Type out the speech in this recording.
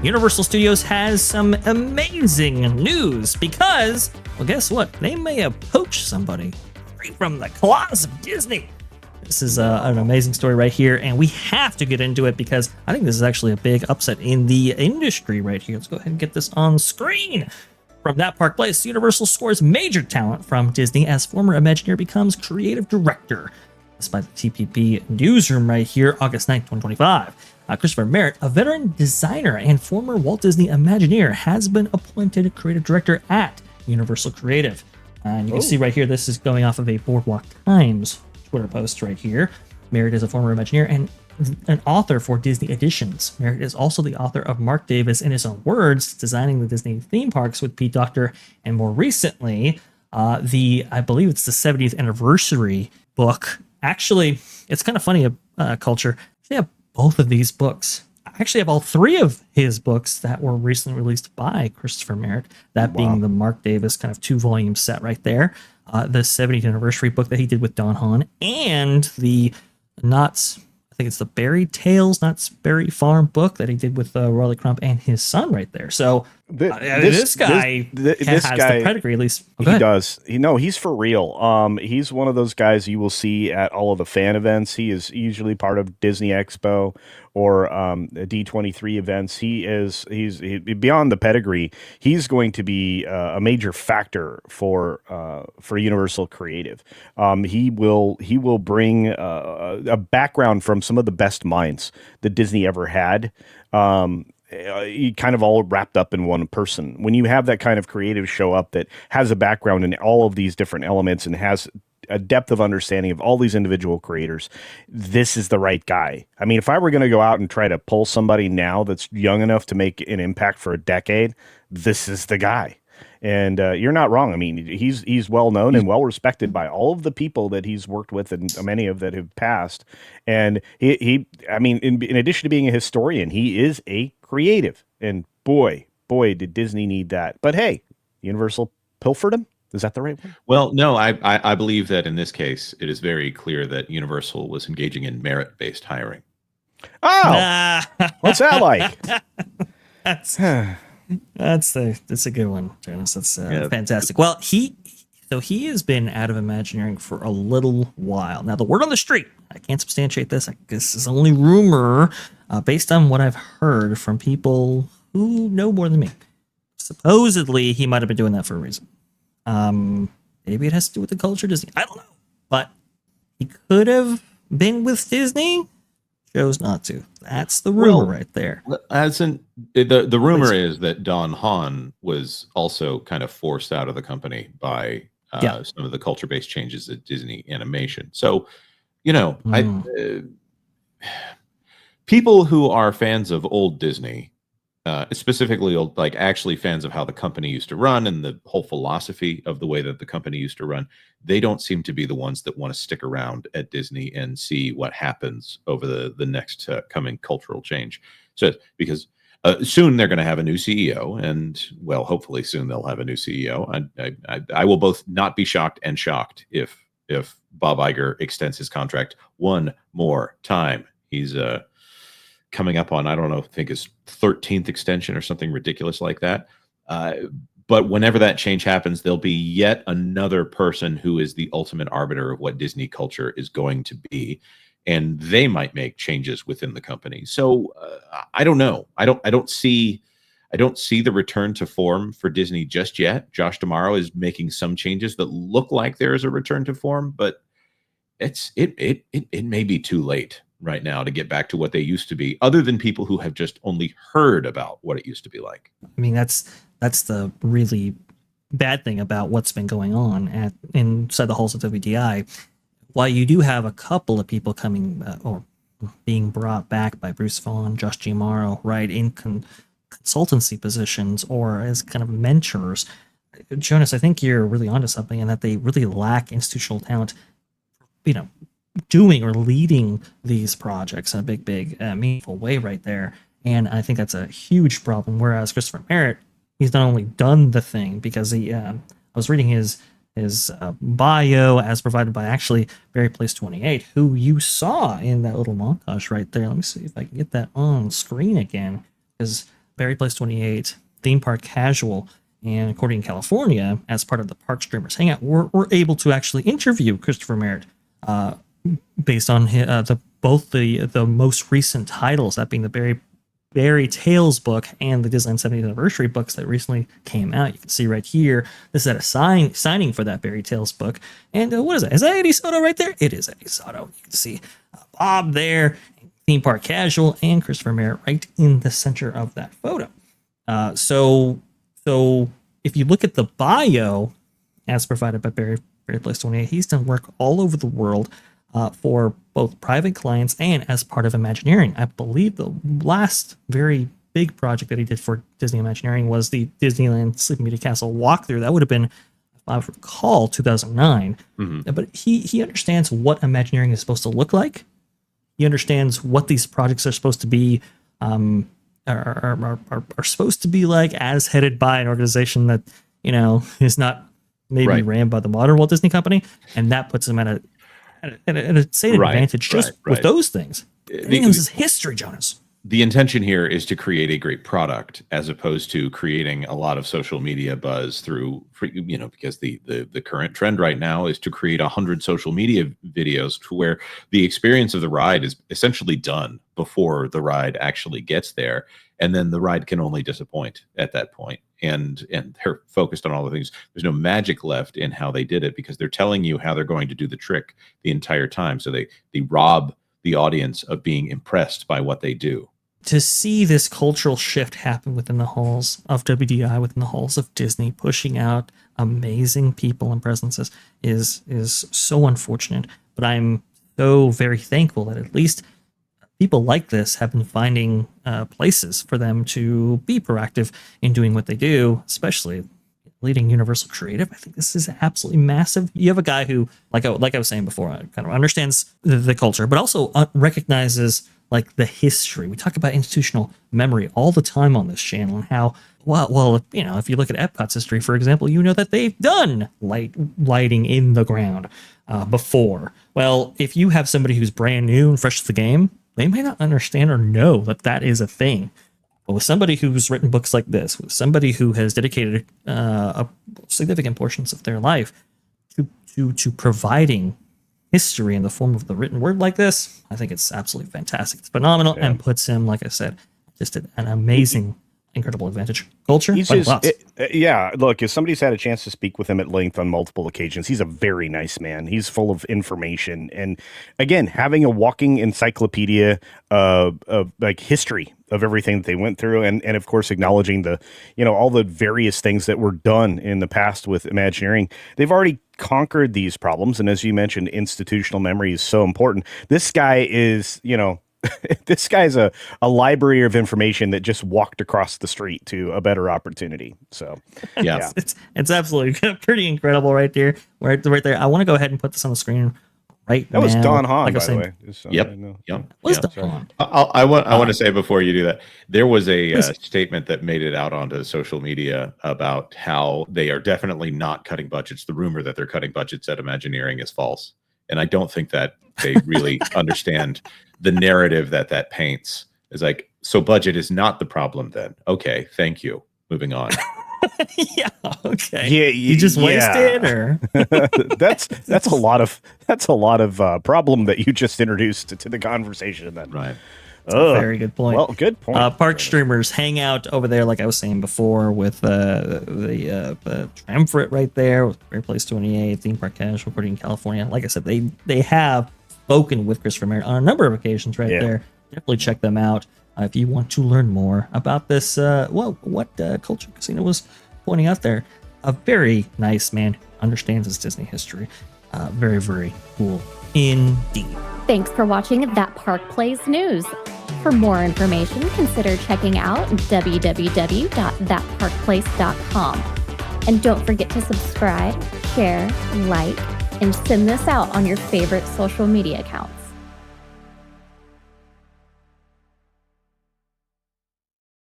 Universal Studios has some amazing news because, well, guess what? They may have poached somebody free from the claws of Disney. This is an amazing story right here, and we have to get into it because I think this is actually a big upset in the industry right here. Let's go ahead and get this on screen. From That Park Place, Universal scores major talent from Disney as former Imagineer becomes creative director. That's by the TPP newsroom right here, August 9th, 2025. Christopher Merritt, a veteran designer and former Walt Disney Imagineer, has been appointed creative director at Universal Creative. And you can see right here, this is going off of a Boardwalk Times Twitter post right here. Merritt is a former Imagineer and an author for Disney Editions. Merritt is also the author of Mark Davis in his own words, designing the Disney theme parks with Pete Docter, and more recently, I believe it's the 70th anniversary book. Actually, it's kind of funny, Culture. They have both of these books. I actually have all three of his books that were recently released by Christopher Merritt, that being the Mark Davis kind of 2-volume set right there, the 70th anniversary book that he did with Don Hahn, and the I think it's the Berry Tales, Knott's Berry Farm book that he did with Riley Crump and his son right there. So this guy has the pedigree, at least. He does. He's for real. He's one of those guys you will see at all of the fan events. He is usually part of Disney Expo or D23 events. He's beyond the pedigree. He's going to be a major factor for Universal Creative. He will bring a background from some of the best minds that Disney ever had. Kind of all wrapped up in one person. When you have that kind of creative show up that has a background in all of these different elements and has a depth of understanding of all these individual creators, this is the right guy. I mean, if I were going to go out and try to pull somebody now that's young enough to make an impact for a decade, this is the guy. And you're not wrong. I mean, he's well known and well respected by all of the people that he's worked with, and many of that have passed. And he I mean, in addition to being a historian, he is a creative. And boy, did Disney need that. But hey, Universal pilfered him. Is that the right one? Well, no, I believe that in this case, it is very clear that Universal was engaging in merit-based hiring. Oh, what's that like? That's a good one, Jonas. That's fantastic. Well, he has been out of Imagineering for a little while. Now, the word on the street, I can't substantiate this. This is only rumor based on what I've heard from people who know more than me. Supposedly, he might have been doing that for a reason. Maybe it has to do with the culture Disney. I don't know. But he could have been with Disney. Chose not to. That's the rumor right there. The rumor is that Don Hahn was also kind of forced out of the company by some of the culture-based changes at Disney Animation. So, people who are fans of old Disney, specifically actually fans of how the company used to run and the whole philosophy of the way that the company used to run, they don't seem to be the ones that want to stick around at Disney and see what happens over the next coming cultural change. So because soon they're going to have a new CEO, and well, hopefully soon they'll have a new CEO. I will both not be shocked and shocked if Bob Iger extends his contract one more time. He's coming up on, I don't know, I think his 13th extension or something ridiculous like that. But whenever that change happens, there'll be yet another person who is the ultimate arbiter of what Disney culture is going to be. And they might make changes within the company. So I don't know. I don't see the return to form for Disney just yet. Josh D'Amaro is making some changes that look like there is a return to form, but it may be too late right now to get back to what they used to be, other than people who have just only heard about what it used to be like. I mean, that's the really bad thing about what's been going on inside the halls of WDI. While you do have a couple of people coming or being brought back by Bruce Vaughn, Josh D'Amaro, right, in consultancy positions or as kind of mentors, Jonas, I think you're really onto something in that they really lack institutional talent, doing or leading these projects in a big, meaningful way right there. And I think that's a huge problem. Whereas Christopher Merritt, he's not only done the thing because he, I was reading his bio as provided by actually Barry Place 28, who you saw in that little montage right there. Let me see if I can get that on screen again, because Barry Place 28 theme park casual. And according to California, as part of the Park Streamers Hangout, we're able to actually interview Christopher Merritt based on both the most recent titles, that being the Barry Tales book and the Disneyland 70th Anniversary books that recently came out. You can see right here, this is at a signing for that Barry Tales book. And what is that? Is that Eddie Soto right there? It is Eddie Soto. You can see Bob there, theme park casual, and Christopher Merritt right in the center of that photo. So if you look at the bio as provided by Barry Place 28, he's done work all over the world for both private clients and as part of Imagineering. I believe the last very big project that he did for Disney Imagineering was the Disneyland Sleeping Beauty Castle walkthrough. That would have been, if I recall, 2009. But he understands what Imagineering is supposed to look like. He understands what these projects are supposed to be, are supposed to be like, as headed by an organization that, is not maybe ran by the modern Walt Disney Company, and that puts him at a advantage just with those things. This is history, Jonas. The intention here is to create a great product as opposed to creating a lot of social media buzz through, because the current trend right now is to create 100 social media videos to where the experience of the ride is essentially done before the ride actually gets there. And then the ride can only disappoint at that point. And they're focused on all the things. There's no magic left in how they did it because they're telling you how they're going to do the trick the entire time. So they rob the audience of being impressed by what they do. To see this cultural shift happen within the halls of WDI, within the halls of Disney, pushing out amazing people and presences is so unfortunate. But I'm so very thankful that at least people like this have been finding places for them to be proactive in doing what they do, especially leading Universal Creative. I think this is absolutely massive. You have a guy who, like I was saying before, kind of understands the culture, but also recognizes like the history. We talk about institutional memory all the time on this channel and how, if you look at Epcot's history, for example, that they've done lighting in the ground before. Well, if you have somebody who's brand new and fresh to the game, they may not understand or know that is a thing. But with somebody who's written books like this, with somebody who has dedicated significant portions of their life to providing history in the form of the written word like this, I think it's absolutely fantastic. It's phenomenal and puts him, like I said, just an amazing, incredible advantage. Culture, He's just, look, if somebody's had a chance to speak with him at length on multiple occasions, he's a very nice man. He's full of information. And again, having a walking encyclopedia of like history of everything that they went through. And of course, acknowledging the, all the various things that were done in the past with Imagineering. They've already conquered these problems. And as you mentioned, institutional memory is so important. This guy is, this guy's a library of information that just walked across the street to a better opportunity. So, yeah, it's absolutely pretty incredible right there. Right there. I want to go ahead and put this on the screen right now. That was Don Hahn, by the way. Yep. Don Hahn? I want to say before you do that, there was a statement that made it out onto social media about how they are definitely not cutting budgets. The rumor that they're cutting budgets at Imagineering is false. And I don't think that they really understand the narrative that paints. Is like, so budget is not the problem then. Okay, thank you. Moving on. Yeah, okay. Yeah, you just wasted, or that's a lot of problem that you just introduced to the conversation. Then, right. Very good point. Well, good point. Park Streamers hang out over there, like I was saying before, with the Triumvirate right there, with Barry Place 28, Theme Park Casual, recording in California. Like I said, they have spoken with Christopher Merritt on a number of occasions right there. Definitely check them out if you want to learn more about this. What Culture Casino was pointing out there. A very nice man, understands his Disney history. Very, very cool indeed. Thanks for watching That Park Plays News. For more information, consider checking out www.thatparkplace.com. And don't forget to subscribe, share, like, and send this out on your favorite social media accounts.